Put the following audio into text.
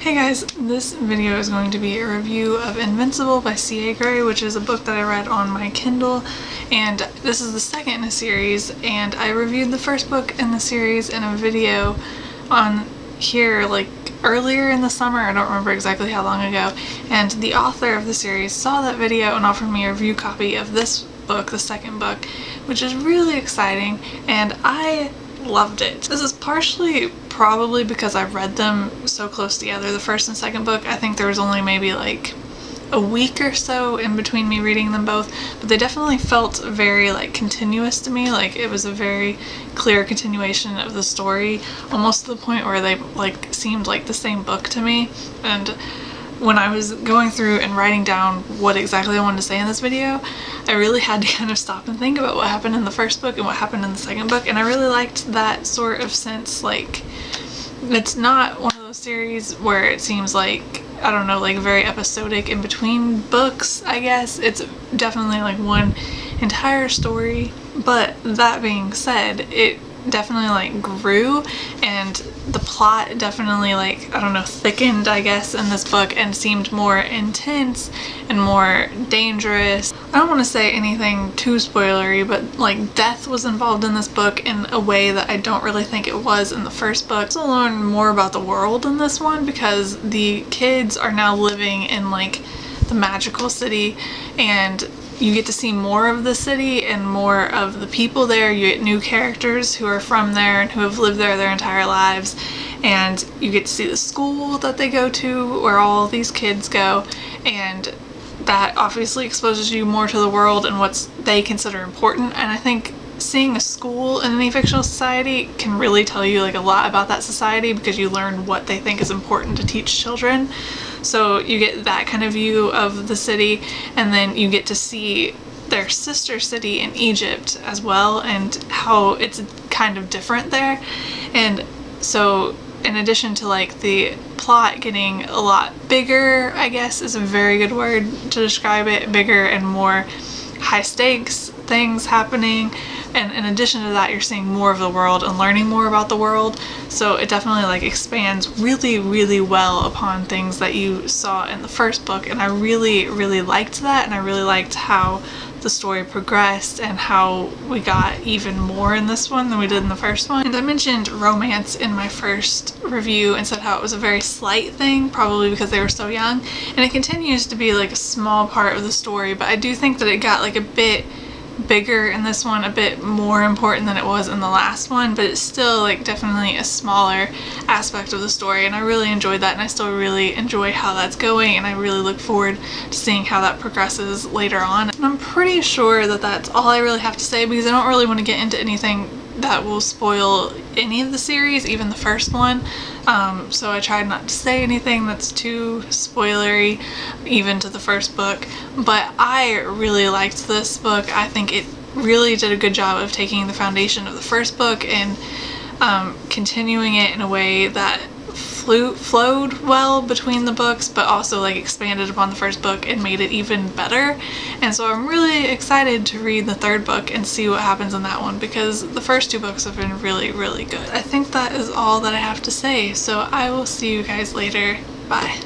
Hey guys, this video is going to be a review of Invincible by C.A. Gray, which is a book that I read on my Kindle, and this is the second in a series, and I reviewed the first book in the series in a video on here like earlier in the summer. I don't remember exactly how long ago, and the author of the series saw that video and offered me a review copy of this book, the second book, which is really exciting, and I loved it. This is partially probably because I've read them so close together, the first and second book. I think there was only maybe like a week or so in between me reading them both, but they definitely felt very like continuous to me. Like it was a very clear continuation of the story, almost to the point where they like seemed like the same book to me. And when I was going through and writing down what exactly I wanted to say in this video, I really had to kind of stop and think about what happened in the first book and what happened in the second book, and I really liked that sort of sense. Like, it's not one of those series where it seems like, I don't know, like very episodic in between books, I guess. It's definitely like one entire story, but that being said, it definitely like grew, and the plot definitely like, I don't know, thickened, I guess, in this book and seemed more intense and more dangerous. I don't want to say anything too spoilery, but like death was involved in this book in a way that I don't really think it was in the first book. I also learned more about the world in this one because the kids are now living in like the magical city, and you get to see more of the city and more of the people there. You get new characters who are from there and who have lived there their entire lives, and you get to see the school that they go to where all these kids go, and that obviously exposes you more to the world and what they consider important. And I think seeing a school in any fictional society can really tell you like a lot about that society, because you learn what they think is important to teach children. So you get that kind of view of the city, and then you get to see their sister city in Egypt as well, and how it's kind of different there. And so in addition to like the plot getting a lot bigger, I guess is a very good word to describe it, bigger and more high stakes things happening, and in addition to that you're seeing more of the world and learning more about the world. So it definitely like expands really well upon things that you saw in the first book, and I really liked that, and I really liked how the story progressed and how we got even more in this one than we did in the first one. And I mentioned romance in my first review and said how it was a very slight thing, probably because they were so young, and it continues to be like a small part of the story, but I do think that it got like a bit bigger in this one, a bit more important than it was in the last one, but it's still like definitely a smaller aspect of the story, and I really enjoyed that, and I still really enjoy how that's going, and I really look forward to seeing how that progresses later on. And I'm pretty sure that that's all I really have to say, because I don't really want to get into anything that will spoil any of the series, even the first one. So I tried not to say anything that's too spoilery, even to the first book. But I really liked this book. I think it really did a good job of taking the foundation of the first book and continuing it in a way that flowed well between the books, but also like expanded upon the first book and made it even better. And so I'm really excited to read the third book and see what happens in that one, because the first two books have been really good. I think that is all that I have to say, so I will see you guys later. Bye.